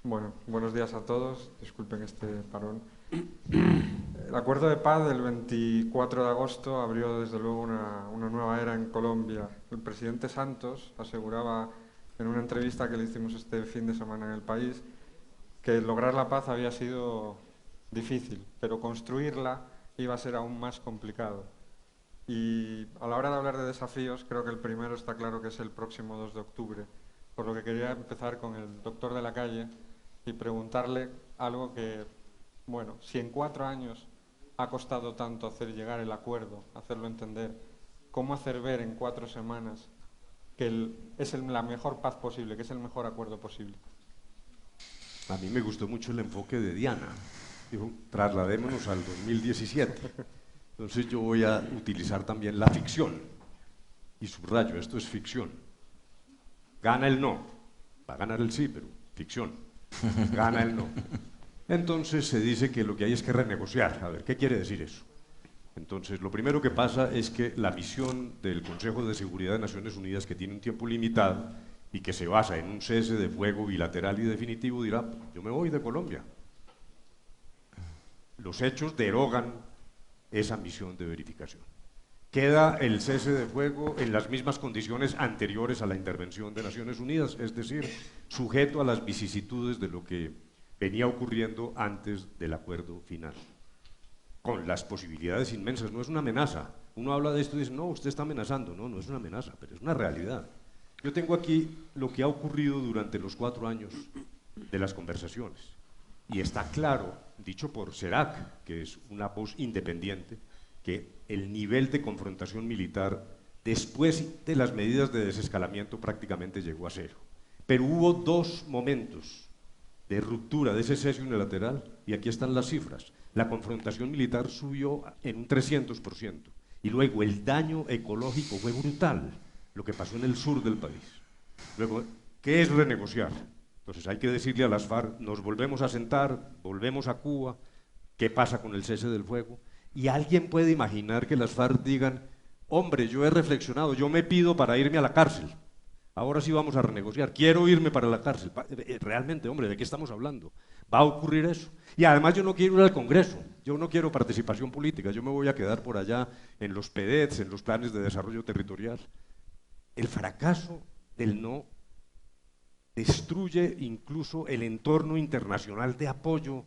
Bueno, buenos días a todos. Disculpen este parón. El acuerdo de paz del 24 de agosto abrió desde luego una nueva era en Colombia. El presidente Santos aseguraba en una entrevista que le hicimos este fin de semana en El País que lograr la paz había sido difícil, pero construirla iba a ser aún más complicado. Y a la hora de hablar de desafíos, creo que el primero está claro que es el próximo 2 de octubre, por lo que quería empezar con el doctor de la calle y preguntarle algo que, bueno, si en 4 años ha costado tanto hacer llegar el acuerdo, hacerlo entender, ¿cómo hacer ver en 4 semanas que la mejor paz posible, que es el mejor acuerdo posible? A mí me gustó mucho el enfoque de Diana. Dijo, trasladémonos al 2017. Entonces yo voy a utilizar también la ficción. Y subrayo, esto es ficción. Gana el no. Va a ganar el sí, pero ficción. Gana el no. Entonces se dice que lo que hay es que renegociar. A ver, ¿qué quiere decir eso? Entonces, lo primero que pasa es que la misión del Consejo de Seguridad de Naciones Unidas, que tiene un tiempo limitado y que se basa en un cese de fuego bilateral y definitivo, dirá, yo me voy de Colombia. Los hechos derogan esa misión de verificación. Queda el cese de fuego en las mismas condiciones anteriores a la intervención de Naciones Unidas, es decir, sujeto a las vicisitudes de lo que venía ocurriendo antes del acuerdo final, con las posibilidades inmensas. No es una amenaza. Uno habla de esto y dice, no, usted está amenazando. No, no es una amenaza, pero es una realidad. Yo tengo aquí lo que ha ocurrido durante los 4 años de las conversaciones. Y está claro, dicho por CERAC, que es una voz independiente, que el nivel de confrontación militar después de las medidas de desescalamiento prácticamente llegó a cero. Pero hubo dos momentos de ruptura de ese cese unilateral, y aquí están las cifras. La confrontación militar subió en un 300%, y luego el daño ecológico fue brutal, lo que pasó en el sur del país. Luego, ¿qué es renegociar? Entonces hay que decirle a las FARC, nos volvemos a sentar, volvemos a Cuba, ¿qué pasa con el cese del fuego? Y alguien puede imaginar que las FARC digan, hombre, yo he reflexionado, yo me pido para irme a la cárcel. Ahora sí vamos a renegociar. Quiero irme para la cárcel. Realmente, hombre, ¿de qué estamos hablando? ¿Va a ocurrir eso? Y además yo no quiero ir al Congreso. Yo no quiero participación política. Yo me voy a quedar por allá en los PEDETs, en los planes de desarrollo territorial. El fracaso del no destruye incluso el entorno internacional de apoyo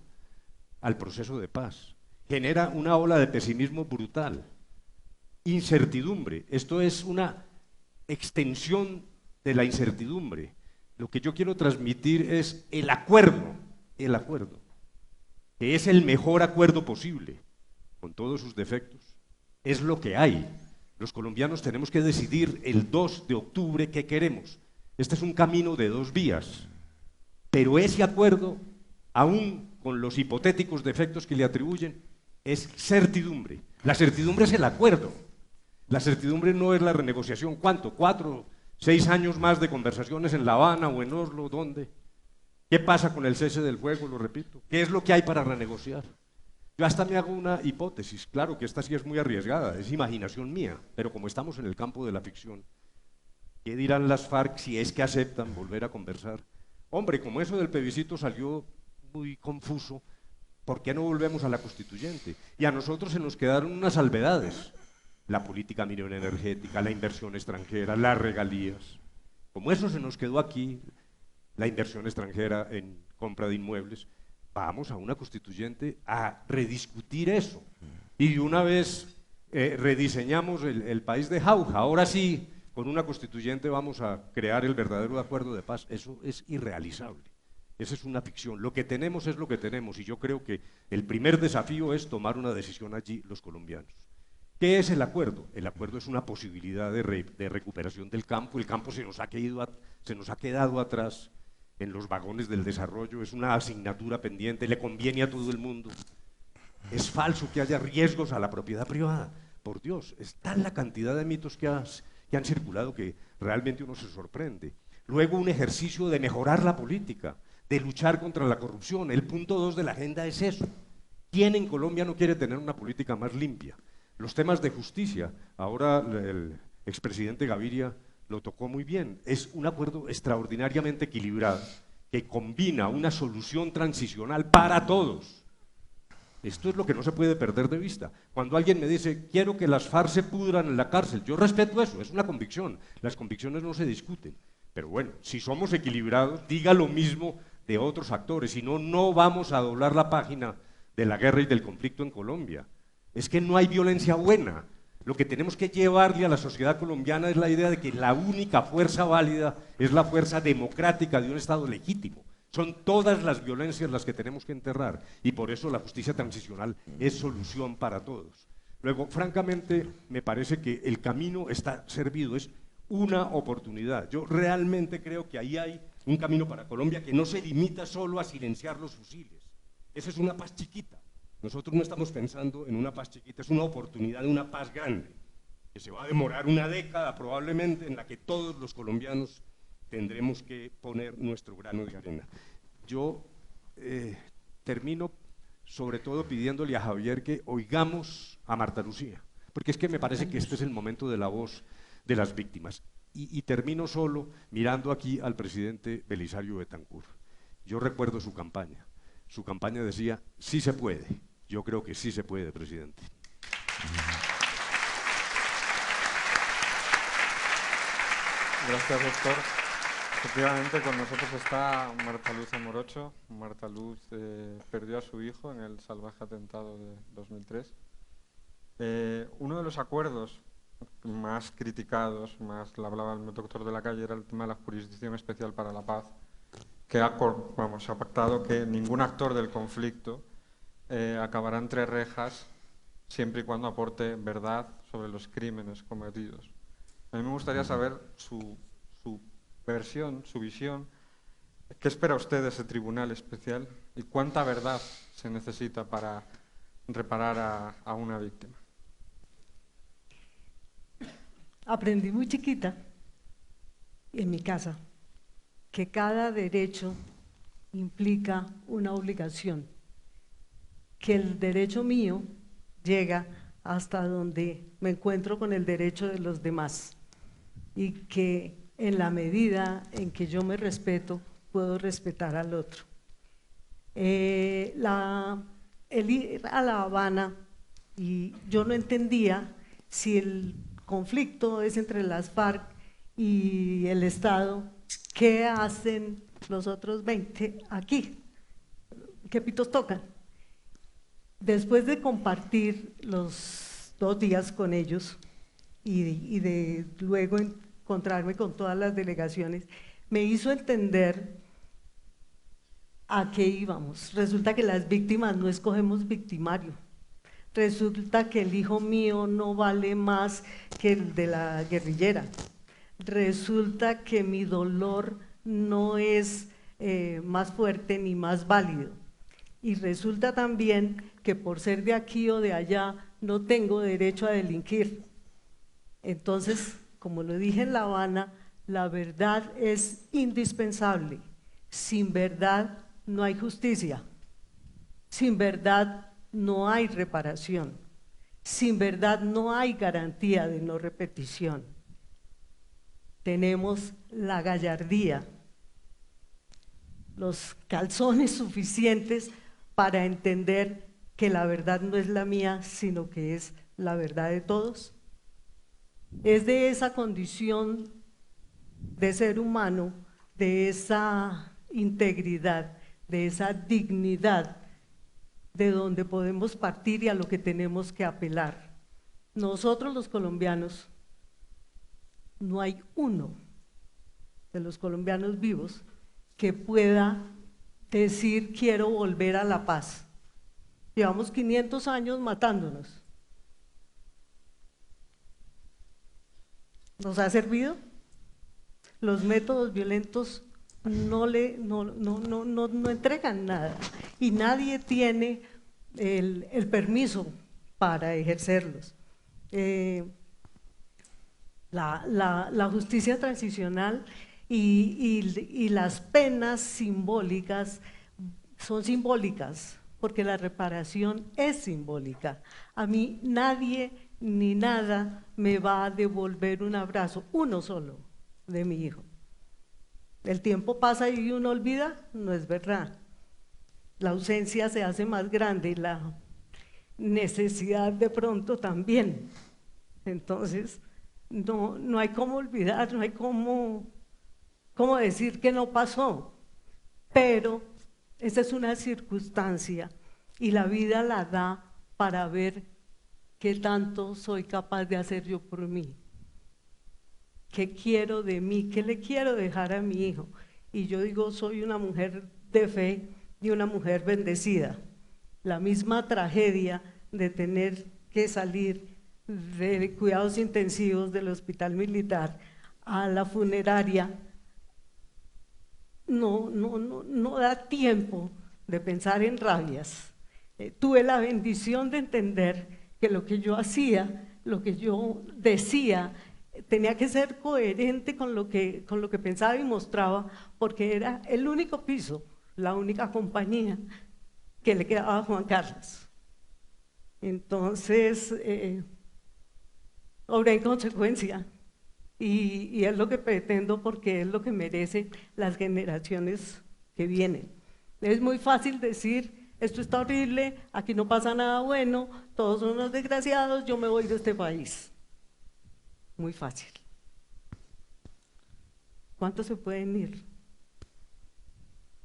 al proceso de paz. Genera una ola de pesimismo brutal. Incertidumbre. Esto es una extensión de la incertidumbre. Lo que yo quiero transmitir es el acuerdo, que es el mejor acuerdo posible, con todos sus defectos. Es lo que hay. Los colombianos tenemos que decidir el 2 de octubre qué queremos. Este es un camino de dos vías, pero ese acuerdo, aún con los hipotéticos defectos que le atribuyen, es certidumbre. La certidumbre es el acuerdo. La certidumbre no es la renegociación. ¿Cuánto? 4, 6 años más de conversaciones en La Habana o en Oslo, ¿dónde? ¿Qué pasa con el cese del fuego? Lo repito. ¿Qué es lo que hay para renegociar? Yo hasta me hago una hipótesis, claro que esta sí es muy arriesgada, es imaginación mía, pero como estamos en el campo de la ficción, ¿qué dirán las FARC si es que aceptan volver a conversar? Hombre, como eso del plebiscito salió muy confuso, ¿por qué no volvemos a la constituyente? Y a nosotros se nos quedaron unas salvedades, la política minera energética, la inversión extranjera, las regalías. Como eso se nos quedó aquí, la inversión extranjera en compra de inmuebles, vamos a una constituyente a rediscutir eso. Y de una vez rediseñamos el país de jauja. Ahora sí, con una constituyente vamos a crear el verdadero acuerdo de paz. Eso es irrealizable. Esa es una ficción. Lo que tenemos es lo que tenemos, y yo creo que el primer desafío es tomar una decisión allí los colombianos. ¿Qué es el acuerdo? El acuerdo es una posibilidad de recuperación del campo. El campo se nos ha quedado atrás en los vagones del desarrollo, es una asignatura pendiente, le conviene a todo el mundo. Es falso que haya riesgos a la propiedad privada. Por Dios, es tal la cantidad de mitos que han circulado que realmente uno se sorprende. Luego, un ejercicio de mejorar la política, de luchar contra la corrupción. El punto 2 de la agenda es eso. ¿Quién en Colombia no quiere tener una política más limpia? Los temas de justicia, ahora el expresidente Gaviria lo tocó muy bien, es un acuerdo extraordinariamente equilibrado, que combina una solución transicional para todos. Esto es lo que no se puede perder de vista. Cuando alguien me dice, quiero que las FARC se pudran en la cárcel, yo respeto eso, es una convicción. Las convicciones no se discuten. Pero bueno, si somos equilibrados, diga lo mismo de otros actores, si no, no vamos a doblar la página de la guerra y del conflicto en Colombia. Es que no hay violencia buena. Lo que tenemos que llevarle a la sociedad colombiana es la idea de que la única fuerza válida es la fuerza democrática de un Estado legítimo. Son todas las violencias las que tenemos que enterrar y por eso la justicia transicional es solución para todos. Luego, francamente, me parece que el camino está servido, es una oportunidad. Yo realmente creo que ahí hay un camino para Colombia que no se limita solo a silenciar los fusiles. Esa es una paz chiquita. Nosotros no estamos pensando en una paz chiquita, es una oportunidad de una paz grande, que se va a demorar una década probablemente, en la que todos los colombianos tendremos que poner nuestro grano de arena. Yo termino sobre todo pidiéndole a Javier que oigamos a Marta Lucía, porque es que me parece que este es el momento de la voz de las víctimas. Y termino solo mirando aquí al presidente Belisario Betancur. Yo recuerdo su campaña. Su campaña decía, sí se puede. Yo creo que sí se puede, presidente. Gracias, doctor. Efectivamente, con nosotros está Marta Luz Amorocho. Marta Luz perdió a su hijo en el salvaje atentado de 2003. Uno de los acuerdos más criticados, más lo hablaba el doctor de la Calle, era el tema de la Jurisdicción Especial para la Paz, que se ha pactado que ningún actor del conflicto acabará entre rejas siempre y cuando aporte verdad sobre los crímenes cometidos. A mí me gustaría saber su versión, su visión. ¿Qué espera usted de ese tribunal especial y cuánta verdad se necesita para reparar a una víctima? Aprendí muy chiquita, en mi casa, que cada derecho implica una obligación, que el derecho mío llega hasta donde me encuentro con el derecho de los demás y que en la medida en que yo me respeto, puedo respetar al otro. El ir a La Habana, y yo no entendía si el conflicto es entre las FARC y el Estado, ¿qué hacen los otros 20 aquí? ¿Qué pitos tocan? Después de compartir los 2 días con ellos y de luego encontrarme con todas las delegaciones, me hizo entender a qué íbamos. Resulta que las víctimas no escogemos victimario. Resulta que el hijo mío no vale más que el de la guerrillera. Resulta que mi dolor no es más fuerte ni más válido. Y resulta también que por ser de aquí o de allá no tengo derecho a delinquir. Entonces, como lo dije en La Habana, la verdad es indispensable. Sin verdad no hay justicia. Sin verdad no hay reparación. Sin verdad no hay garantía de no repetición. Tenemos la gallardía, los calzones suficientes para entender que la verdad no es la mía, sino que es la verdad de todos. Es de esa condición de ser humano, de esa integridad, de esa dignidad, de donde podemos partir y a lo que tenemos que apelar. Nosotros los colombianos, no hay uno de los colombianos vivos que pueda decir quiero volver a la paz. Llevamos 500 años matándonos. ¿Nos ha servido? Los métodos violentos no entregan nada y nadie tiene el permiso para ejercerlos. La justicia transicional y las penas simbólicas son simbólicas, porque la reparación es simbólica. A mí nadie ni nada me va a devolver un abrazo, uno solo, de mi hijo. El tiempo pasa y uno olvida, no es verdad. La ausencia se hace más grande y la necesidad de pronto también. Entonces, no hay cómo olvidar, no hay cómo decir que no pasó, pero esa es una circunstancia y la vida la da para ver qué tanto soy capaz de hacer yo por mí, qué quiero de mí, qué le quiero dejar a mi hijo. Y yo digo, soy una mujer de fe y una mujer bendecida. La misma tragedia de tener que salir de cuidados intensivos del hospital militar a la funeraria no da tiempo de pensar en rabias. Tuve la bendición de entender que lo que yo hacía, lo que yo decía, tenía que ser coherente con lo que pensaba y mostraba, porque era el único piso, la única compañía que le quedaba a Juan Carlos. Entonces, obré en consecuencia. Y es lo que pretendo, porque es lo que merecen las generaciones que vienen. Es muy fácil decir, esto está horrible, aquí no pasa nada bueno, todos son unos desgraciados, yo me voy de este país. Muy fácil. ¿Cuántos se pueden ir?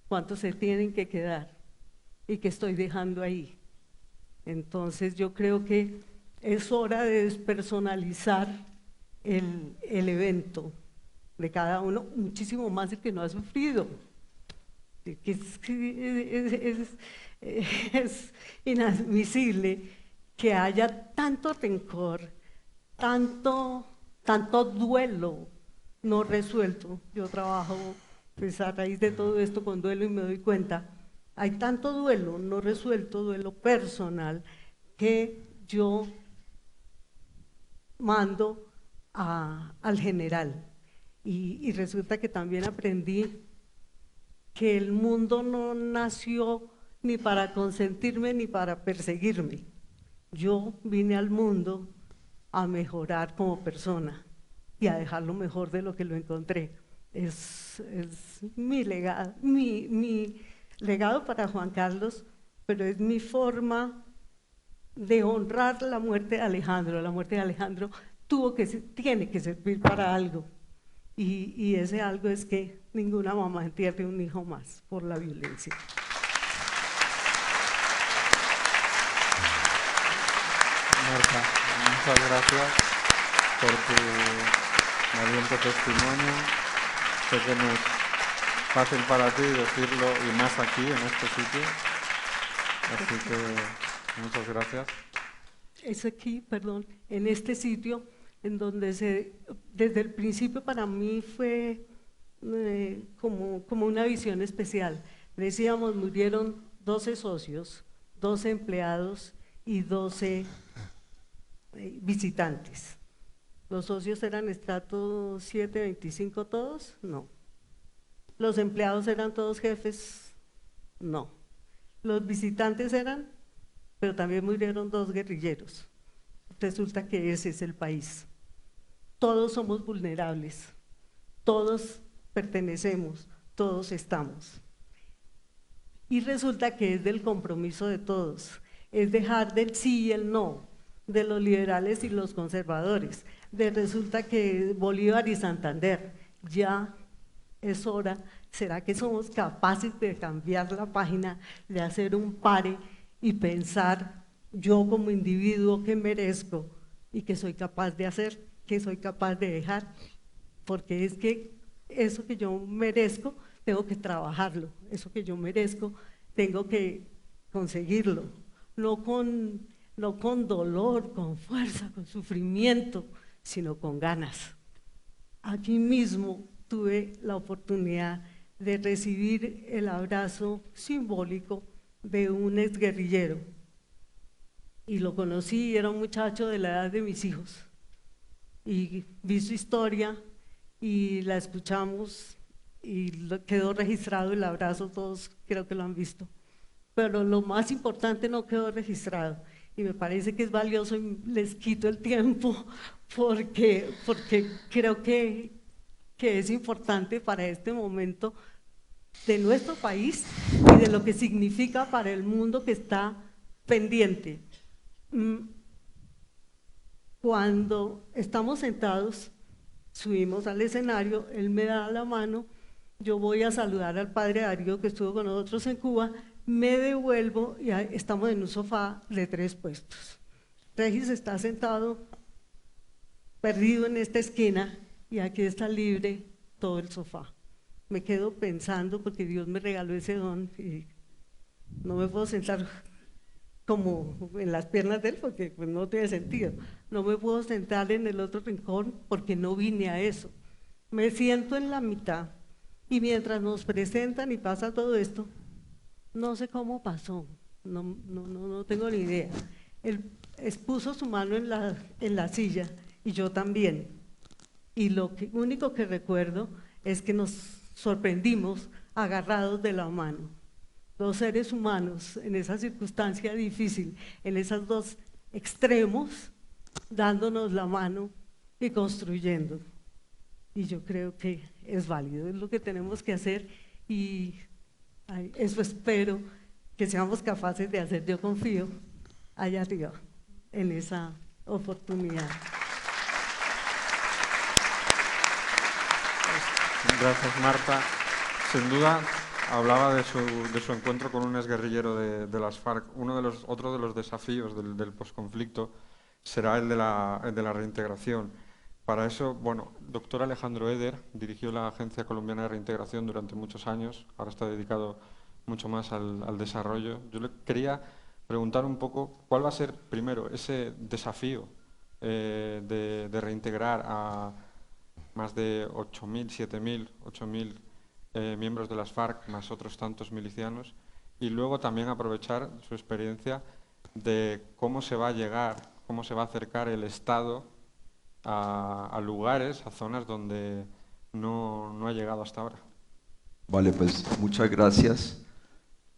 ¿Cuántos se tienen que quedar? ¿Y qué estoy dejando ahí? Entonces yo creo que es hora de despersonalizar el evento de cada uno, muchísimo más el que no ha sufrido. Es inadmisible que haya tanto rencor, tanto duelo no resuelto. Yo trabajo pues, a raíz de todo esto con duelo y me doy cuenta, hay tanto duelo no resuelto, duelo personal, que yo mando al general. Y resulta que también aprendí que el mundo no nació ni para consentirme ni para perseguirme. Yo vine al mundo a mejorar como persona y a dejar lo mejor de lo que lo encontré. Es mi legado, mi legado para Juan Carlos, pero es mi forma de honrar la muerte de Alejandro. La muerte de Alejandro tiene que servir para algo. Y ese algo es que ninguna mamá entierre un hijo más por la violencia. Marta, muchas gracias por tu valiente testimonio. Sé que no es fácil para ti decirlo, y más aquí, en este sitio. Así que muchas gracias. Es aquí, perdón, en este sitio en donde desde el principio para mí fue como una visión especial. Decíamos, murieron 12 socios, 12 empleados y 12 visitantes. ¿Los socios eran estrato 7, 25 todos? No. ¿Los empleados eran todos jefes? No. ¿Los visitantes eran? Pero también murieron 2 guerrilleros. Resulta que ese es el país. Todos somos vulnerables, todos pertenecemos, todos estamos. Y resulta que es del compromiso de todos, es dejar del sí y el no, de los liberales y los conservadores. Resulta que Bolívar y Santander, ya es hora. ¿Será que somos capaces de cambiar la página, de hacer un pare y pensar yo como individuo qué merezco y qué soy capaz de hacer, qué soy capaz de dejar? Porque es que eso que yo merezco tengo que trabajarlo, eso que yo merezco tengo que conseguirlo, no con dolor, con fuerza, con sufrimiento, sino con ganas. Aquí mismo tuve la oportunidad de recibir el abrazo simbólico de un exguerrillero y lo conocí, era un muchacho de la edad de mis hijos y vi su historia y la escuchamos y quedó registrado el abrazo, todos creo que lo han visto, pero lo más importante no quedó registrado y me parece que es valioso y les quito el tiempo porque creo que que es importante para este momento de nuestro país y de lo que significa para el mundo que está pendiente. Cuando estamos sentados, subimos al escenario, él me da la mano, yo voy a saludar al padre Darío que estuvo con nosotros en Cuba, me devuelvo y estamos en un sofá de 3 puestos. Regis está sentado, perdido en esta esquina, y aquí está libre todo el sofá. Me quedo pensando porque Dios me regaló ese don y no me puedo sentar como en las piernas de él porque pues no tiene sentido. No me puedo sentar en el otro rincón porque no vine a eso. Me siento en la mitad y mientras nos presentan y pasa todo esto, no sé cómo pasó, no tengo ni idea. Él puso su mano en la silla y yo también. Y único que recuerdo es que nos sorprendimos agarrados de la mano. 2 seres humanos en esa circunstancia difícil, en esos 2 extremos, dándonos la mano y construyendo. Y yo creo que es válido, es lo que tenemos que hacer y eso espero que seamos capaces de hacer. Yo confío allá arriba en esa oportunidad. Gracias, Marta. Sin duda, hablaba de su encuentro con un exguerrillero de las FARC. Otro de los desafíos del posconflicto será el de la reintegración. Para eso, bueno, doctor Alejandro Eder dirigió la Agencia Colombiana de Reintegración durante muchos años, ahora está dedicado mucho más al desarrollo. Yo le quería preguntar un poco cuál va a ser, primero, ese desafío de reintegrar a más de 8.000, 7.000, 8.000 miembros de las FARC, más otros tantos milicianos, y luego también aprovechar su experiencia de cómo se va a llegar, cómo se va a acercar el Estado a lugares, a zonas donde no ha llegado hasta ahora. Vale, pues muchas gracias.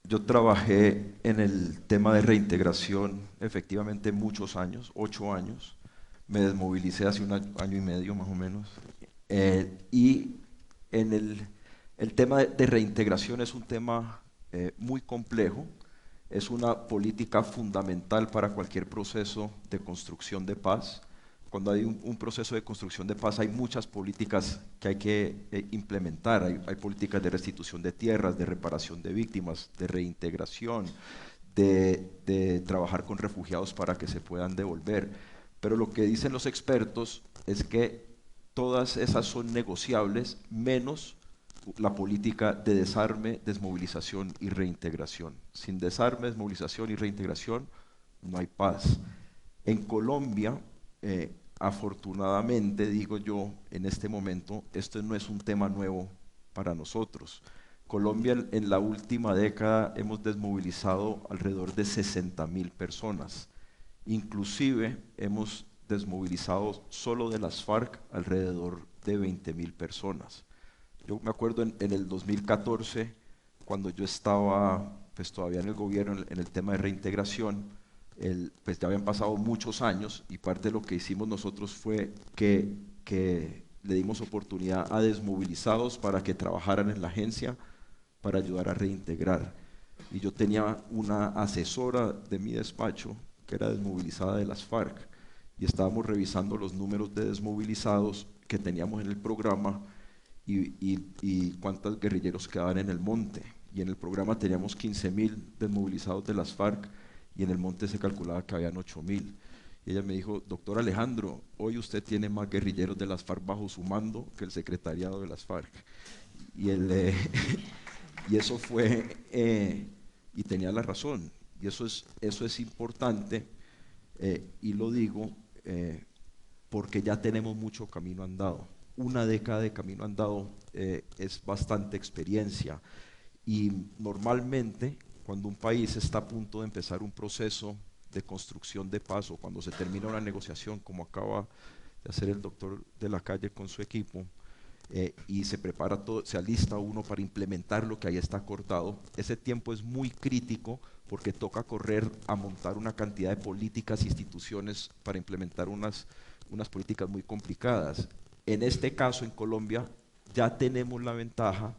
Yo trabajé en el tema de reintegración efectivamente muchos años, 8 años. Me desmovilicé hace un año y medio más o menos. Y en el tema de reintegración es un tema muy complejo, es una política fundamental para cualquier proceso de construcción de paz. Cuando hay un proceso de construcción de paz hay muchas políticas que hay que implementar, hay políticas de restitución de tierras, de reparación de víctimas, de reintegración, de trabajar con refugiados para que se puedan devolver. Pero lo que dicen los expertos es que todas esas son negociables, menos la política de desarme, desmovilización y reintegración. Sin desarme, desmovilización y reintegración no hay paz. En Colombia, afortunadamente, digo yo, en este momento, esto no es un tema nuevo para nosotros. Colombia en la última década hemos desmovilizado alrededor de 60.000 personas. Inclusive hemos desmovilizado solo de las FARC alrededor de 20.000 personas. Yo me acuerdo en el 2014, cuando yo estaba pues, todavía en el gobierno en el tema de reintegración, pues ya habían pasado muchos años y parte de lo que hicimos nosotros fue que le dimos oportunidad a desmovilizados para que trabajaran en la agencia para ayudar a reintegrar. Y yo tenía una asesora de mi despacho que era desmovilizada de las FARC y estábamos revisando los números de desmovilizados que teníamos en el programa y cuántos guerrilleros quedaban en el monte. Y en el programa teníamos 15.000 desmovilizados de las FARC y en el monte se calculaba que habían 8.000. Y ella me dijo, doctor Alejandro, hoy usted tiene más guerrilleros de las FARC bajo su mando que el secretariado de las FARC. Y, y eso fue, y tenía la razón, y eso es importante, y lo digo porque ya tenemos mucho camino andado. Una década de camino andado es bastante experiencia, y normalmente cuando un país está a punto de empezar un proceso de construcción de paz o cuando se termina una negociación como acaba de hacer el doctor de la Calle con su equipo, y se prepara todo, se alista uno para implementar lo que ahí está acordado, ese tiempo es muy crítico porque toca correr a montar una cantidad de políticas e instituciones para implementar unas políticas muy complicadas. En este caso, en Colombia, ya tenemos la ventaja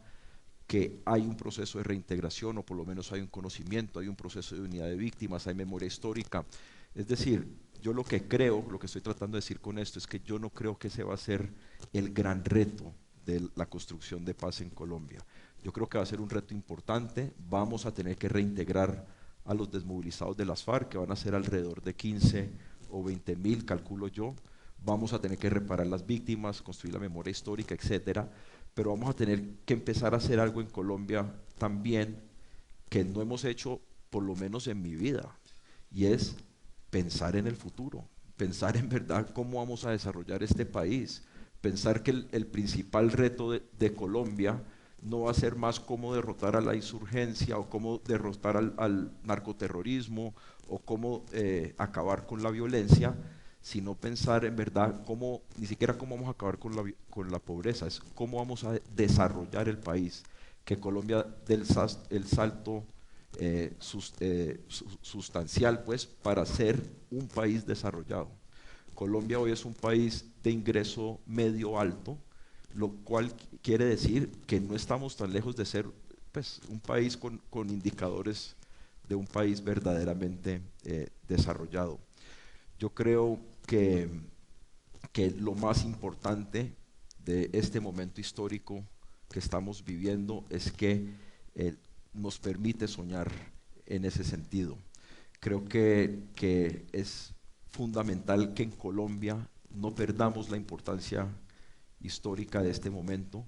que hay un proceso de reintegración, o por lo menos hay un conocimiento, hay un proceso de unidad de víctimas, hay memoria histórica. Es decir, yo lo que creo, lo que estoy tratando de decir con esto, es que yo no creo que ese va a ser el gran reto de la construcción de paz en Colombia. Yo creo que va a ser un reto importante. Vamos a tener que reintegrar a los desmovilizados de las FARC, que van a ser alrededor de 15 o 20.000, calculo yo. Vamos a tener que reparar las víctimas, construir la memoria histórica, etcétera. Pero vamos a tener que empezar a hacer algo en Colombia también que no hemos hecho, por lo menos en mi vida, y es pensar en el futuro, pensar en verdad cómo vamos a desarrollar este país, pensar que el principal reto de Colombia no va a ser más cómo derrotar a la insurgencia o cómo derrotar al narcoterrorismo o cómo acabar con la violencia, sino pensar en verdad cómo, ni siquiera cómo vamos a acabar con la pobreza, es cómo vamos a desarrollar el país, que Colombia dé el salto sustancial pues para ser un país desarrollado. Colombia hoy es un país de ingreso medio alto, lo cual quiere decir que no estamos tan lejos de ser pues, un país con indicadores de un país verdaderamente desarrollado. Yo creo que lo más importante de este momento histórico que estamos viviendo es que nos permite soñar en ese sentido. Creo que es fundamental que en Colombia no perdamos la importancia histórica de este momento.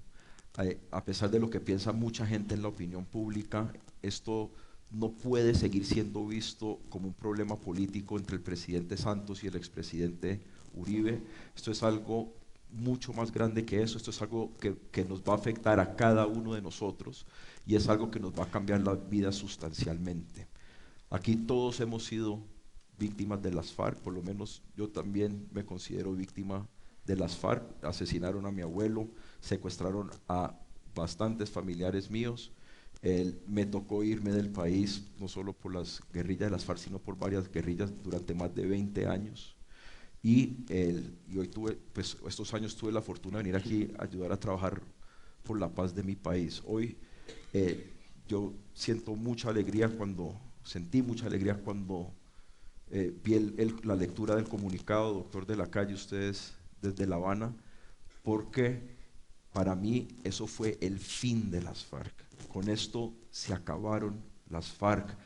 A pesar de lo que piensa mucha gente en la opinión pública, esto no puede seguir siendo visto como un problema político entre el presidente Santos y el expresidente Uribe. Esto es algo mucho más grande que eso, esto es algo que nos va a afectar a cada uno de nosotros y es algo que nos va a cambiar la vida sustancialmente. Aquí todos hemos sido víctimas de las FARC, por lo menos yo también me considero víctima de las FARC. Asesinaron a mi abuelo, secuestraron a bastantes familiares míos. Me tocó irme del país, no solo por las guerrillas de las FARC, sino por varias guerrillas durante más de 20 años. Y hoy pues estos años tuve la fortuna de venir aquí a ayudar a trabajar por la paz de mi país. Hoy yo sentí mucha alegría cuando vi la lectura del comunicado, doctor de la Calle, ustedes desde La Habana, porque para mí eso fue el fin de las FARC. Con esto se acabaron las FARC,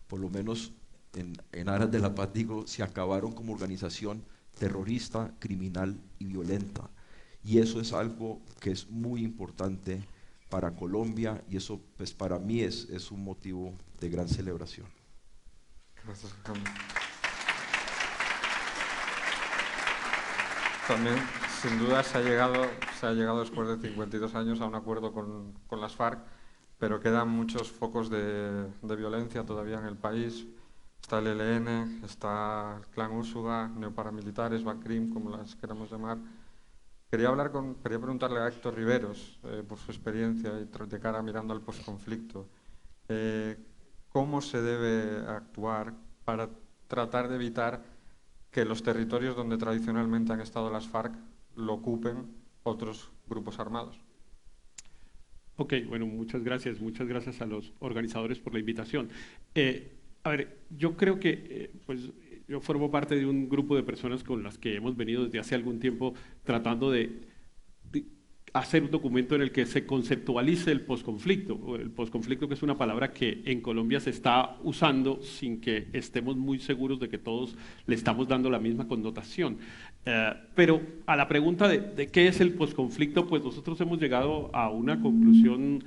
por lo menos en aras de la paz digo, se acabaron como organización terrorista, criminal y violenta. Y eso es algo que es muy importante para Colombia y eso pues para mí es un motivo de gran celebración. Gracias, Alejandro. También, sin duda, se ha llegado después de 52 años a un acuerdo con las FARC, pero quedan muchos focos de violencia todavía en el país. Está el ELN, está el Clan Úsuga, neoparamilitares, BACRIM, como las queramos llamar. Quería preguntarle a Héctor Riveros, por su experiencia y de cara mirando al posconflicto, ¿cómo se debe actuar para tratar de evitar que los territorios donde tradicionalmente han estado las FARC lo ocupen otros grupos armados? Ok, bueno, muchas gracias a los organizadores por la invitación. A ver, yo creo que pues, yo formo parte de un grupo de personas con las que hemos venido desde hace algún tiempo tratando de hacer un documento en el que se conceptualice el posconflicto, que es una palabra que en Colombia se está usando sin que estemos muy seguros de que todos le estamos dando la misma connotación. Pero a la pregunta de qué es el posconflicto, pues nosotros hemos llegado a una conclusión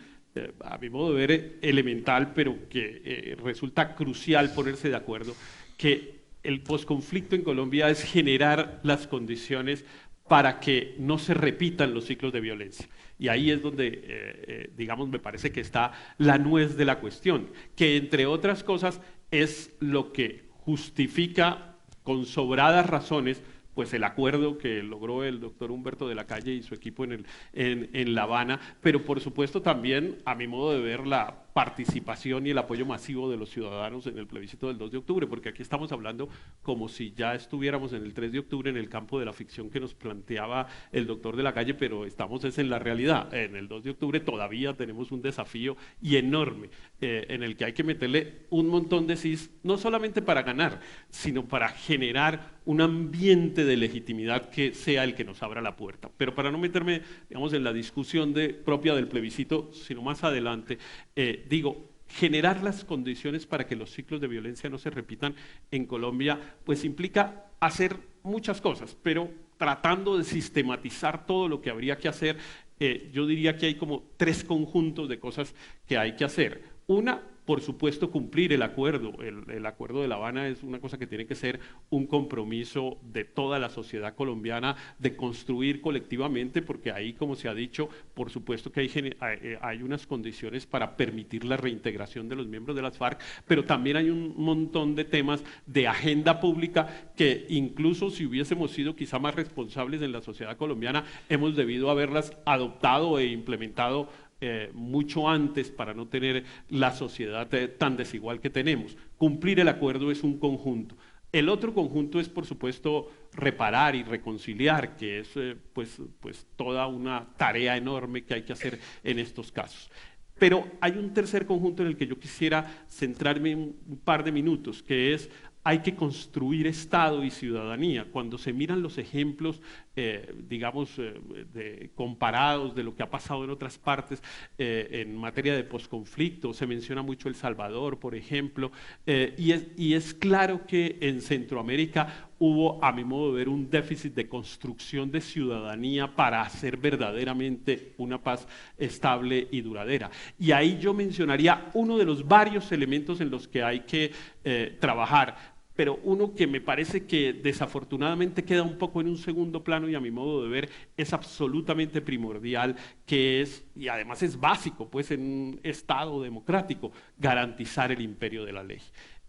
a mi modo de ver elemental, pero que resulta crucial ponerse de acuerdo, que el posconflicto en Colombia es generar las condiciones para que no se repitan los ciclos de violencia. Y ahí es donde, digamos, me parece que está la nuez de la cuestión, que entre otras cosas es lo que justifica con sobradas razones pues el acuerdo que logró el doctor Humberto de la Calle y su equipo en La Habana, pero por supuesto también, a mi modo de ver, la participación y el apoyo masivo de los ciudadanos en el plebiscito del 2 de octubre, porque aquí estamos hablando como si ya estuviéramos en el 3 de octubre en el campo de la ficción que nos planteaba el doctor de la Calle, pero estamos en la realidad. En el 2 de octubre todavía tenemos un desafío y enorme en el que hay que meterle un montón de sís, no solamente para ganar, sino para generar un ambiente de legitimidad que sea el que nos abra la puerta. Pero para no meterme, digamos, en la discusión propia del plebiscito, sino más adelante, digo, generar las condiciones para que los ciclos de violencia no se repitan en Colombia, pues implica hacer muchas cosas, pero tratando de sistematizar todo lo que habría que hacer, yo diría que hay como 3 conjuntos de cosas que hay que hacer. Una, por supuesto, cumplir el acuerdo. El acuerdo de La Habana es una cosa que tiene que ser un compromiso de toda la sociedad colombiana de construir colectivamente, porque ahí, como se ha dicho, por supuesto que hay unas condiciones para permitir la reintegración de los miembros de las FARC, pero también hay un montón de temas de agenda pública que incluso si hubiésemos sido quizá más responsables en la sociedad colombiana, hemos debido haberlas adoptado e implementado mucho antes para no tener la sociedad tan desigual que tenemos. Cumplir el acuerdo es un conjunto. El otro conjunto es, por supuesto, reparar y reconciliar, que es pues toda una tarea enorme que hay que hacer en estos casos. Pero hay un tercer conjunto en el que yo quisiera centrarme un par de minutos, que es hay que construir Estado y ciudadanía. Cuando se miran los ejemplos, digamos, comparados de lo que ha pasado en otras partes en materia de posconflicto, se menciona mucho El Salvador, por ejemplo, y es claro que en Centroamérica hubo, a mi modo de ver, un déficit de construcción de ciudadanía para hacer verdaderamente una paz estable y duradera. Y ahí yo mencionaría uno de los varios elementos en los que hay que trabajar, pero uno que me parece que desafortunadamente queda un poco en un segundo plano y a mi modo de ver es absolutamente primordial, que es, y además es básico, pues en un Estado democrático, garantizar el imperio de la ley.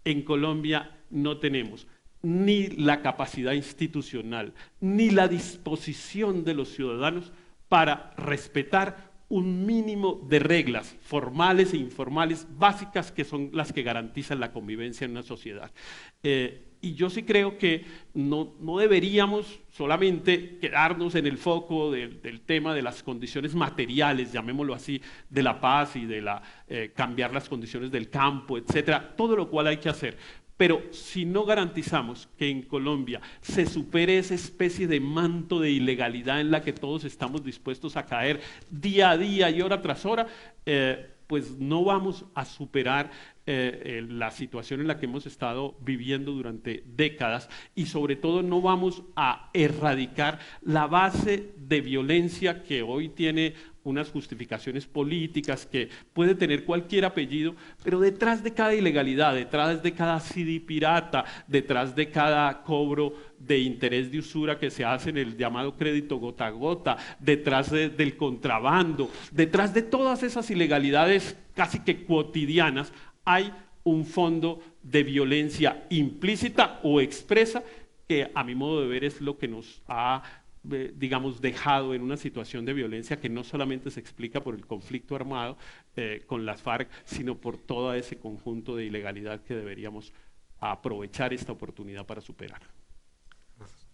En Colombia no tenemos ni la capacidad institucional, ni la disposición de los ciudadanos para respetar un mínimo de reglas formales e informales básicas que son las que garantizan la convivencia en una sociedad. Y yo sí creo que no deberíamos solamente quedarnos en el foco del tema de las condiciones materiales, llamémoslo así, de la paz y de cambiar las condiciones del campo, etcétera, todo lo cual hay que hacer. Pero si no garantizamos que en Colombia se supere esa especie de manto de ilegalidad en la que todos estamos dispuestos a caer día a día y hora tras hora, pues no vamos a superar la situación en la que hemos estado viviendo durante décadas y sobre todo no vamos a erradicar la base de violencia que hoy tiene unas justificaciones políticas, que puede tener cualquier apellido, pero detrás de cada ilegalidad, detrás de cada CD pirata, detrás de cada cobro de interés de usura que se hace en el llamado crédito gota a gota, detrás del contrabando, detrás de todas esas ilegalidades casi que cotidianas, hay un fondo de violencia implícita o expresa que a mi modo de ver es lo que nos ha digamos, dejado en una situación de violencia que no solamente se explica por el conflicto armado con las FARC, sino por todo ese conjunto de ilegalidad que deberíamos aprovechar esta oportunidad para superar. Gracias.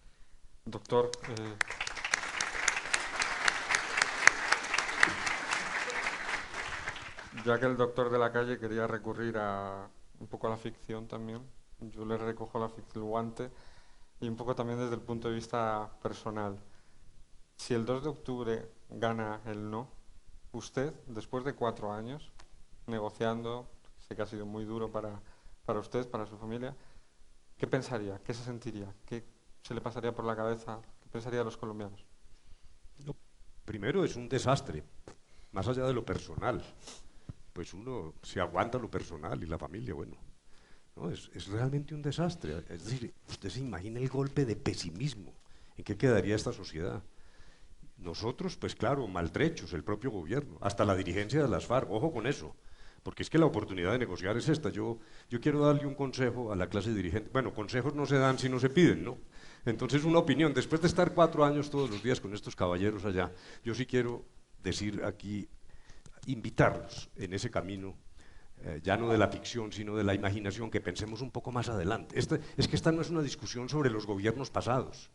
Doctor, ya que el doctor de la Calle quería recurrir un poco a la ficción también, yo le recojo el guante y un poco también desde el punto de vista personal. Si el 2 de octubre gana el no, usted, después de 4 años negociando, sé que ha sido muy duro para usted, para su familia, ¿qué pensaría? ¿Qué se sentiría? ¿Qué se le pasaría por la cabeza? ¿Qué pensarían los colombianos? No, primero es un desastre, más allá de lo personal. Pues uno se aguanta lo personal y la familia, bueno. No, es realmente un desastre. Es decir, usted se imagina el golpe de pesimismo en qué quedaría esta sociedad. Nosotros, pues claro, maltrechos, el propio gobierno, hasta la dirigencia de las FARC, ojo con eso, porque es que la oportunidad de negociar es esta. Yo quiero darle un consejo a la clase dirigente. Bueno, consejos no se dan si no se piden, ¿no? Entonces, una opinión, después de estar 4 años todos los días con estos caballeros allá, yo sí quiero decir aquí, invitarlos en ese camino ya no de la ficción, sino de la imaginación, que pensemos un poco más adelante. Es que esta no es una discusión sobre los gobiernos pasados,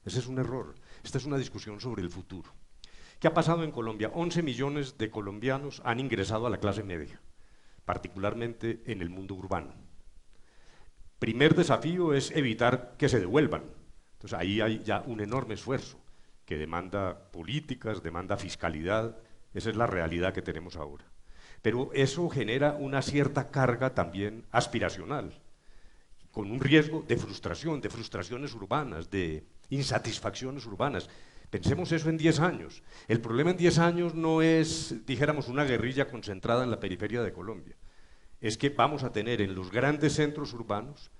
ese es un error, esta es una discusión sobre el futuro. ¿Qué ha pasado en Colombia? 11 millones de colombianos han ingresado a la clase media, particularmente en el mundo urbano. Primer desafío es evitar que se devuelvan. Entonces ahí hay ya un enorme esfuerzo que demanda políticas, demanda fiscalidad, esa es la realidad que tenemos ahora. Pero eso genera una cierta carga también aspiracional, con un riesgo de frustración, de frustraciones urbanas, de insatisfacciones urbanas. Pensemos eso en 10 años. El problema en 10 años no es, dijéramos, una guerrilla concentrada en la periferia de Colombia. Es que vamos a tener en los grandes centros urbanos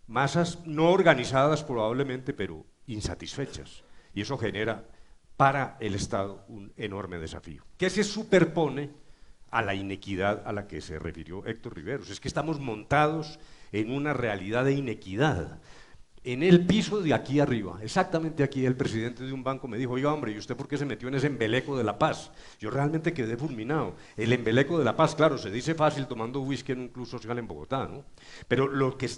masas no organizadas probablemente, pero insatisfechas. Y eso genera para el Estado un enorme desafío, que se superpone a la inequidad a la que se refirió Héctor Riveros. Es que estamos montados en una realidad de inequidad. En el piso de aquí arriba, exactamente aquí, el presidente de un banco me dijo: oiga, hombre, ¿y usted por qué se metió en ese embeleco de La Paz? Yo realmente quedé fulminado. El embeleco de La Paz, claro, se dice fácil tomando whisky en un club social en Bogotá, ¿no? Pero lo que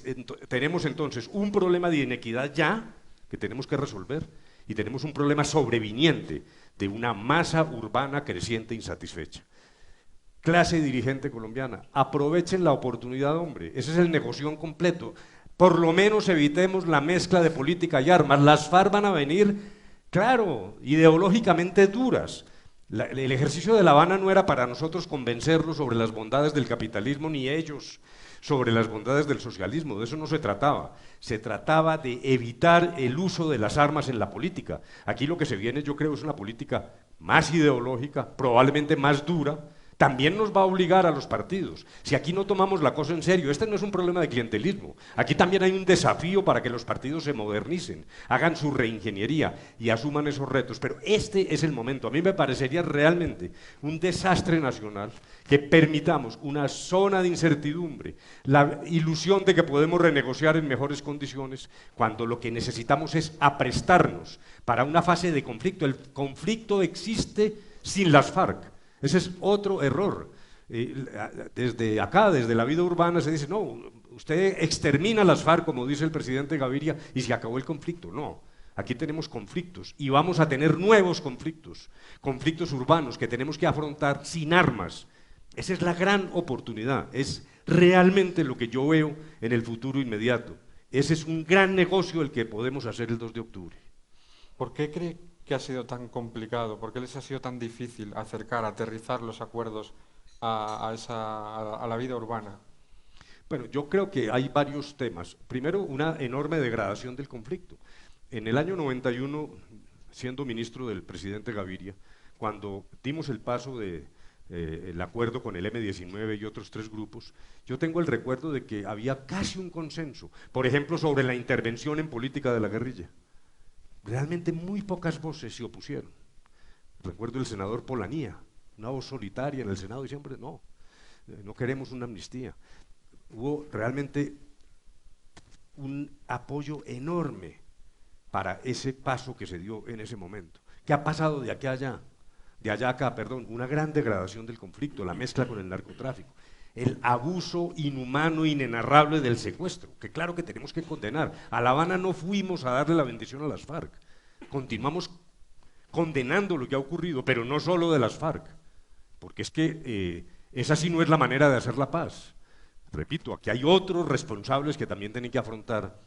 tenemos entonces, un problema de inequidad ya, que tenemos que resolver, y tenemos un problema sobreviniente de una masa urbana creciente insatisfecha. Clase dirigente colombiana, aprovechen la oportunidad, hombre, ese es el negocio completo. Por lo menos evitemos la mezcla de política y armas. Las FARC van a venir, claro, ideológicamente duras. El ejercicio de La Habana no era para nosotros convencerlos sobre las bondades del capitalismo, ni ellos sobre las bondades del socialismo, de eso no se trataba. Se trataba de evitar el uso de las armas en la política. Aquí lo que se viene, yo creo, es una política más ideológica, probablemente más dura. También nos va a obligar a los partidos. Si aquí no tomamos la cosa en serio, este no es un problema de clientelismo. Aquí también hay un desafío para que los partidos se modernicen, hagan su reingeniería y asuman esos retos. Pero este es el momento. A mí me parecería realmente un desastre nacional que permitamos una zona de incertidumbre, la ilusión de que podemos renegociar en mejores condiciones, cuando lo que necesitamos es aprestarnos para una fase de conflicto. El conflicto existe sin las FARC. Ese es otro error. Desde acá, desde la vida urbana, se dice: no, usted extermina las FARC, como dice el presidente Gaviria, y se acabó el conflicto. No, aquí tenemos conflictos y vamos a tener nuevos conflictos, conflictos urbanos que tenemos que afrontar sin armas. Esa es la gran oportunidad, es realmente lo que yo veo en el futuro inmediato. Ese es un gran negocio el que podemos hacer el 2 de octubre. ¿Por qué cree que ha sido tan complicado? ¿Por qué les ha sido tan difícil aterrizar los acuerdos a la vida urbana? Bueno, yo creo que hay varios temas. Primero, una enorme degradación del conflicto. En el año 91, siendo ministro del presidente Gaviria, cuando dimos el paso de el acuerdo con el M-19 y otros 3 grupos, yo tengo el recuerdo de que había casi un consenso, por ejemplo, sobre la intervención en política de la guerrilla. Realmente muy pocas voces se opusieron. Recuerdo el senador Polanía, una voz solitaria en el Senado, y siempre no queremos una amnistía. Hubo realmente un apoyo enorme para ese paso que se dio en ese momento. ¿Qué ha pasado de aquí a allá? De allá a acá, perdón, una gran degradación del conflicto, la mezcla con el narcotráfico, el abuso inhumano, inenarrable del secuestro, que claro que tenemos que condenar. A La Habana no fuimos a darle la bendición a las FARC, continuamos condenando lo que ha ocurrido, pero no solo de las FARC, porque es que esa sí no es la manera de hacer la paz. Repito, aquí hay otros responsables que también tienen que afrontar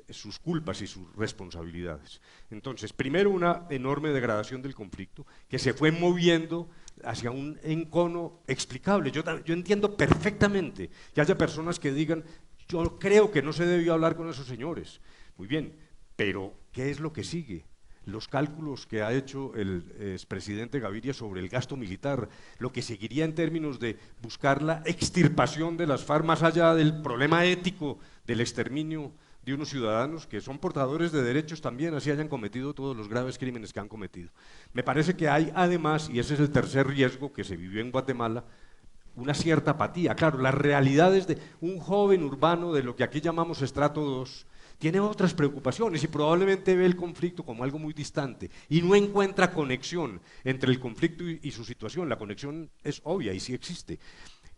sus culpas y sus responsabilidades. Entonces, primero, una enorme degradación del conflicto que se fue moviendo hacia un encono explicable. Yo entiendo perfectamente que haya personas que digan: yo creo que no se debió hablar con esos señores. Muy bien, pero ¿qué es lo que sigue? Los cálculos que ha hecho el expresidente Gaviria sobre el gasto militar, lo que seguiría en términos de buscar la extirpación de las FARC, más allá del problema ético del exterminio de unos ciudadanos que son portadores de derechos también, así hayan cometido todos los graves crímenes que han cometido. Me parece que hay además, y ese es el tercer riesgo que se vivió en Guatemala, una cierta apatía. Claro, las realidades de un joven urbano de lo que aquí llamamos estrato 2 tiene otras preocupaciones y probablemente ve el conflicto como algo muy distante y no encuentra conexión entre el conflicto y su situación. La conexión es obvia y sí existe.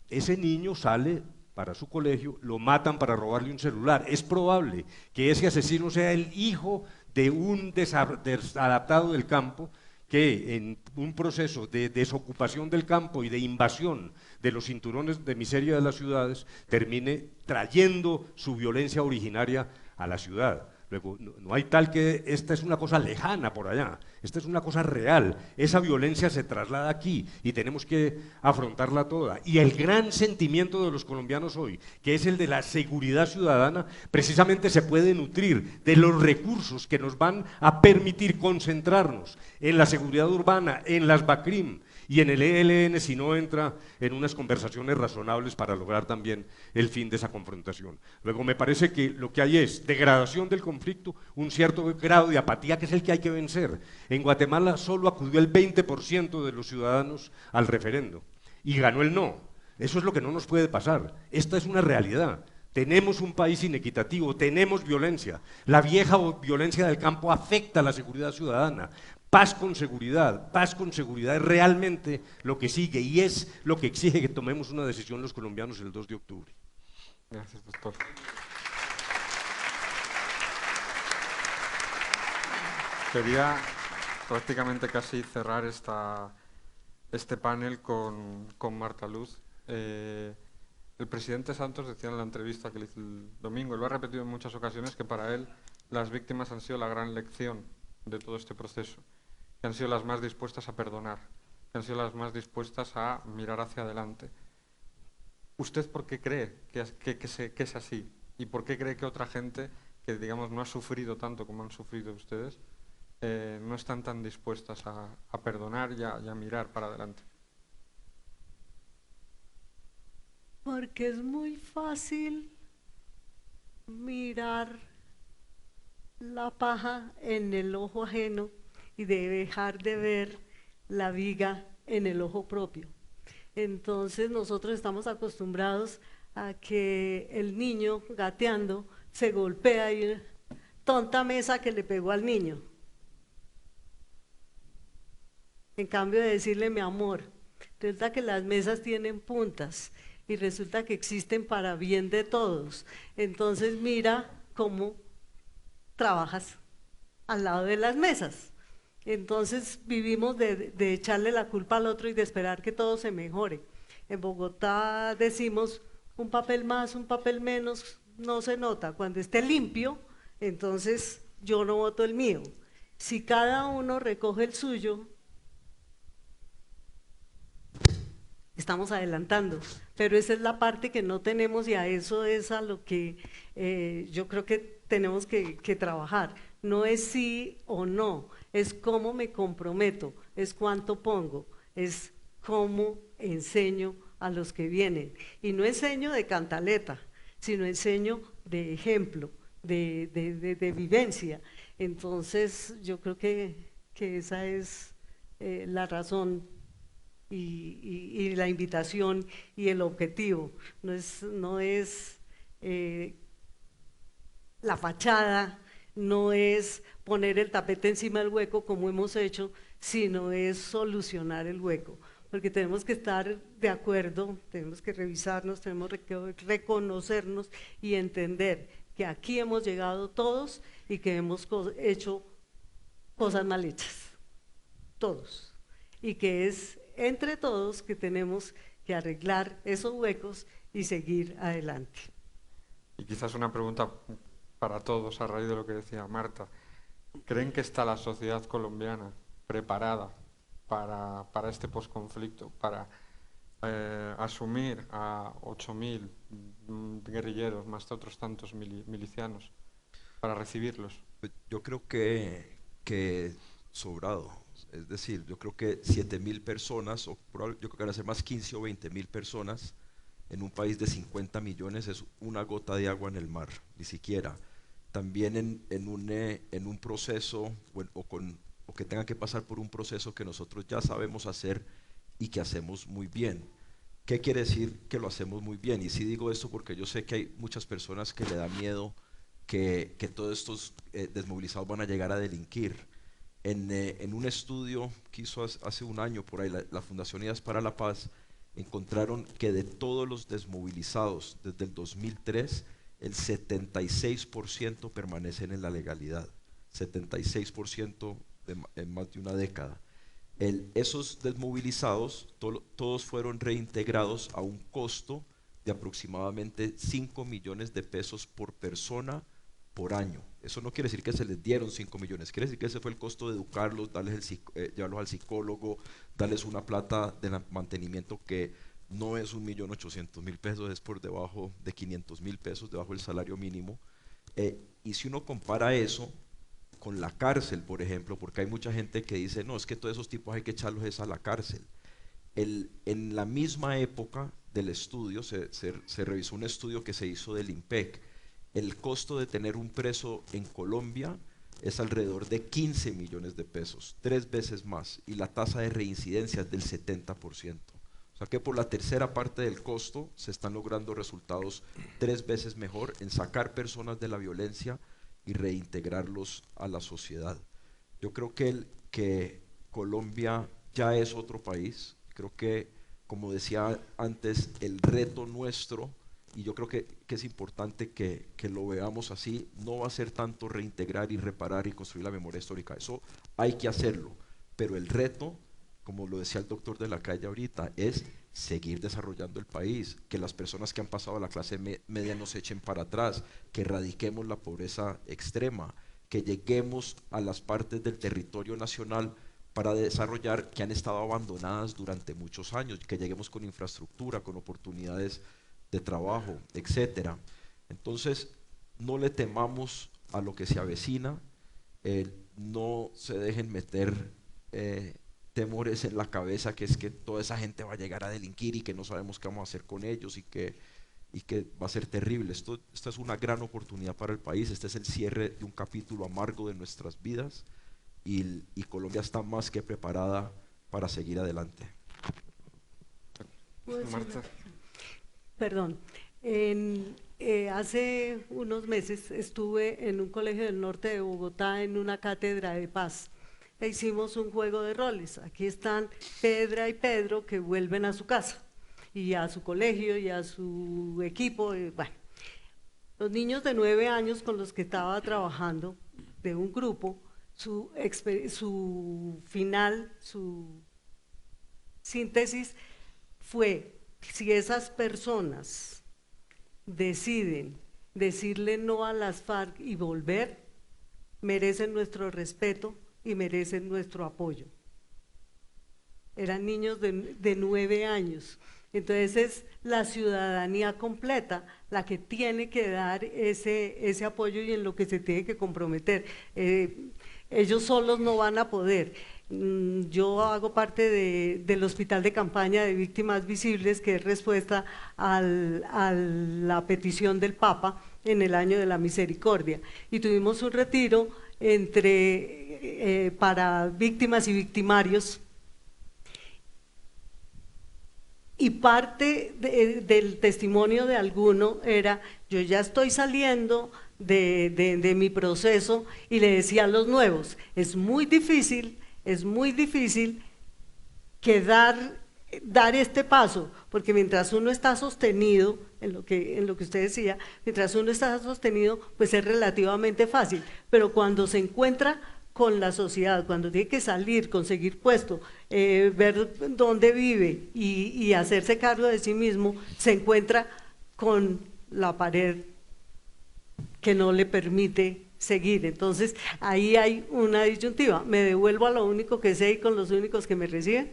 ese niño sale para su colegio, lo matan para robarle un celular. Es probable que ese asesino sea el hijo de un desadaptado del campo que en un proceso de desocupación del campo y de invasión de los cinturones de miseria de las ciudades termine trayendo su violencia originaria a la ciudad. Luego, no hay tal que esta es una cosa lejana por allá, esta es una cosa real, esa violencia se traslada aquí y tenemos que afrontarla toda. Y el gran sentimiento de los colombianos hoy, que es el de la seguridad ciudadana, precisamente se puede nutrir de los recursos que nos van a permitir concentrarnos en la seguridad urbana, en las BACRIM, y en el ELN si no entra en unas conversaciones razonables para lograr también el fin de esa confrontación. Luego me parece que lo que hay es degradación del conflicto, un cierto grado de apatía que es el que hay que vencer. En Guatemala solo acudió el 20% de los ciudadanos al referendo y ganó el no. Eso es lo que no nos puede pasar. Esta es una realidad. Tenemos un país inequitativo, tenemos violencia. La vieja violencia del campo afecta a la seguridad ciudadana. Paz con seguridad es realmente lo que sigue y es lo que exige que tomemos una decisión los colombianos el 2 de octubre. Gracias, doctor. Quería prácticamente casi cerrar este panel con Marta Luz. El presidente Santos decía en la entrevista que le hizo el domingo, y lo ha repetido en muchas ocasiones, que para él las víctimas han sido la gran lección de todo este proceso, que han sido las más dispuestas a perdonar, que han sido las más dispuestas a mirar hacia adelante. ¿Usted por qué cree que es así? ¿Y por qué cree que otra gente que, digamos, no ha sufrido tanto como han sufrido ustedes, no están tan dispuestas a perdonar y a mirar para adelante? Porque es muy fácil mirar la paja en el ojo ajeno y de dejar de ver la viga en el ojo propio. Entonces nosotros estamos acostumbrados a que el niño gateando se golpea y tonta mesa que le pegó al niño. En cambio de decirle mi amor, resulta que las mesas tienen puntas y resulta que existen para bien de todos. Entonces mira cómo trabajas al lado de las mesas. Entonces vivimos de echarle la culpa al otro y de esperar que todo se mejore. En Bogotá decimos un papel más, un papel menos, no se nota. Cuando esté limpio, entonces yo no voto el mío. Si cada uno recoge el suyo, estamos adelantando, pero esa es la parte que no tenemos y a eso es a lo que yo creo que tenemos que trabajar. No es sí o no, es cómo me comprometo, es cuánto pongo, es cómo enseño a los que vienen. Y no enseño de cantaleta, sino enseño de ejemplo, de vivencia. Entonces yo creo que esa es la razón y la invitación y el objetivo. No es la fachada, no es poner el tapete encima del hueco como hemos hecho, sino es solucionar el hueco, porque tenemos que estar de acuerdo, tenemos que revisarnos, tenemos que reconocernos y entender que aquí hemos llegado todos y que hemos hecho cosas mal hechas, todos, y que es entre todos que tenemos que arreglar esos huecos y seguir adelante. Y quizás una pregunta para todos a raíz de lo que decía Marta. ¿Creen que está la sociedad colombiana preparada para este posconflicto, para asumir a 8.000 guerrilleros, más otros tantos milicianos, para recibirlos? Yo creo que sobrado. Es decir, yo creo que 7.000 personas, yo creo que van a ser más 15 o 20.000 personas en un país de 50 millones es una gota de agua en el mar, ni siquiera. También en un proceso o que tengan que pasar por un proceso que nosotros ya sabemos hacer y que hacemos muy bien. ¿Qué quiere decir que lo hacemos muy bien? Y sí digo esto porque yo sé que hay muchas personas que le da miedo que todos estos desmovilizados van a llegar a delinquir. En un estudio que hizo hace un año por ahí la Fundación Ideas para la Paz, encontraron que de todos los desmovilizados desde el 2003, el 76% permanecen en la legalidad, 76% en más de una década. Esos desmovilizados, todos fueron reintegrados a un costo de aproximadamente 5 millones de pesos por persona por año. Eso no quiere decir que se les dieron 5 millones, quiere decir que ese fue el costo de educarlos, llevarlos al psicólogo, darles una plata de mantenimiento que no es 1.800.000 pesos, es por debajo de 500.000 pesos, debajo del salario mínimo. Y si uno compara eso con la cárcel, por ejemplo, porque hay mucha gente que dice, no, es que todos esos tipos hay que echarlos a la cárcel. En la misma época del estudio, se revisó un estudio que se hizo del IMPEC, el costo de tener un preso en Colombia es alrededor de 15 millones de pesos, 3 veces más, y la tasa de reincidencia es del 70%. O sea que por la tercera parte del costo se están logrando resultados 3 veces mejor en sacar personas de la violencia y reintegrarlos a la sociedad. Yo creo que Colombia ya es otro país. Creo que, como decía antes, el reto nuestro, y yo creo que es importante que lo veamos así, no va a ser tanto reintegrar y reparar y construir la memoria histórica. Eso hay que hacerlo, pero el reto, como lo decía el doctor de la calle ahorita, es seguir desarrollando el país, que las personas que han pasado a la clase media no se echen para atrás, que erradiquemos la pobreza extrema, que lleguemos a las partes del territorio nacional para desarrollar que han estado abandonadas durante muchos años, que lleguemos con infraestructura, con oportunidades de trabajo, etcétera. Entonces, no le temamos a lo que se avecina, no se dejen meter temores en la cabeza, que es que toda esa gente va a llegar a delinquir y que no sabemos qué vamos a hacer con ellos y que va a ser terrible. Esta es una gran oportunidad para el país, este es el cierre de un capítulo amargo de nuestras vidas y Colombia está más que preparada para seguir adelante. Marta. Perdón, hace unos meses estuve en un colegio del norte de Bogotá en una cátedra de paz. E hicimos un juego de roles. Aquí están Pedra y Pedro que vuelven a su casa y a su colegio y a su equipo. Bueno, los niños de 9 años con los que estaba trabajando de un grupo, su síntesis fue: si esas personas deciden decirle no a las FARC y volver, merecen nuestro respeto y merecen nuestro apoyo. Eran niños de 9 años. Entonces es la ciudadanía completa la que tiene que dar ese apoyo y en lo que se tiene que comprometer. Ellos solos no van a poder. Yo hago parte del Hospital de Campaña de Víctimas Visibles, que es respuesta a la petición del Papa en el año de la misericordia, y tuvimos un retiro para víctimas y victimarios, y parte del testimonio de alguno era: yo ya estoy saliendo de mi proceso, y le decía a los nuevos, es muy difícil que dar este paso, porque mientras uno está sostenido, en lo que usted decía, mientras uno está sostenido, pues es relativamente fácil, pero cuando se encuentra con la sociedad, cuando tiene que salir, conseguir puesto, ver dónde vive y hacerse cargo de sí mismo, se encuentra con la pared que no le permite seguir. Entonces ahí hay una disyuntiva: me devuelvo a lo único que sé y con los únicos que me reciben.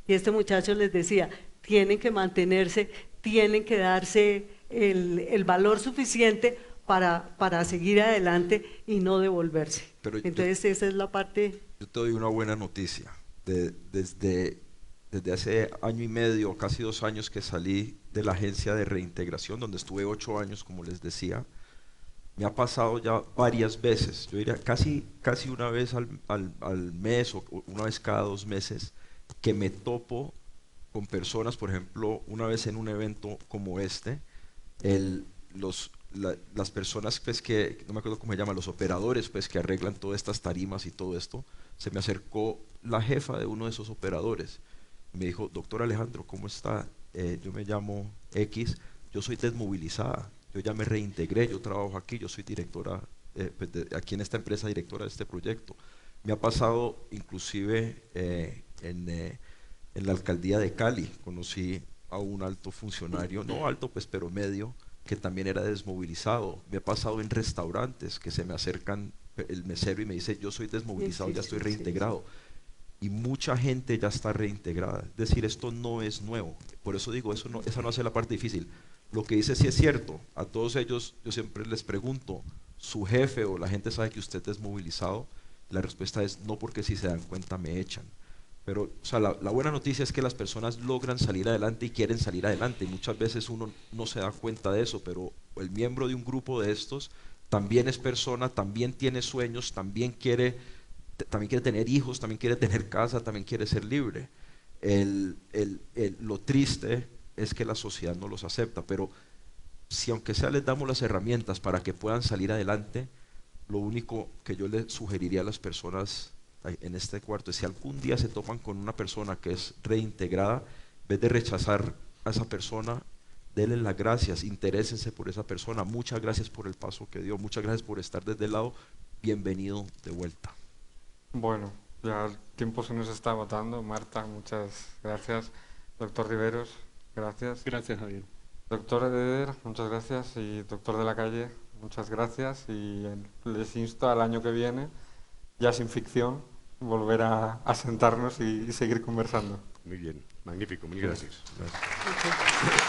Y este muchacho les decía, tienen que mantenerse, tienen que darse el valor suficiente para seguir adelante y no devolverse. Pero entonces esa es la parte. Yo te doy una buena noticia. Desde hace año y medio, casi 2 años que salí de la agencia de reintegración, donde estuve 8 años, como les decía, me ha pasado ya varias veces, yo diría casi una vez al mes o una vez cada 2 meses, que me topo con personas. Por ejemplo, una vez en un evento como este, las personas, pues, que no me acuerdo cómo se llaman, los operadores, pues, que arreglan todas estas tarimas y todo esto, se me acercó la jefa de uno de esos operadores Me dijo, doctor Alejandro, ¿cómo está? Yo me llamo X, yo soy desmovilizada, yo ya me reintegré, yo trabajo aquí, yo soy directora, pues aquí en esta empresa, directora de este proyecto. Me ha pasado inclusive en la alcaldía de Cali, conocí a un alto funcionario, no alto pues, pero medio, que también era desmovilizado. Me ha pasado en restaurantes que se me acercan el mesero y me dice, yo soy desmovilizado, ya estoy reintegrado. Y mucha gente ya está reintegrada. Es decir, esto no es nuevo. Por eso digo, esa no hace la parte difícil. Lo que dice sí es cierto. A todos ellos yo siempre les pregunto, ¿su jefe o la gente sabe que usted es desmovilizado? La respuesta es no, porque si se dan cuenta me echan. Pero o sea, la buena noticia es que las personas logran salir adelante y quieren salir adelante. Y muchas veces uno no se da cuenta de eso, pero el miembro de un grupo de estos también es persona, también tiene sueños, también quiere tener hijos, también quiere tener casa, también quiere ser libre. Lo triste es que la sociedad no los acepta, pero si aunque sea les damos las herramientas para que puedan salir adelante, lo único que yo les sugeriría a las personas en este cuarto es si algún día se topan con una persona que es reintegrada, en vez de rechazar a esa persona, denle las gracias, interésense por esa persona, muchas gracias por el paso que dio, muchas gracias por estar desde el lado, bienvenido de vuelta. Bueno, ya el tiempo se nos está agotando. Marta, muchas gracias. Doctor Riveros, gracias. Gracias, Javier. Doctor Eder, muchas gracias. Y doctor de la Calle, muchas gracias. Y les insto al año que viene, ya sin ficción, volver a sentarnos y seguir conversando. Muy bien, magnífico, mil gracias. Gracias.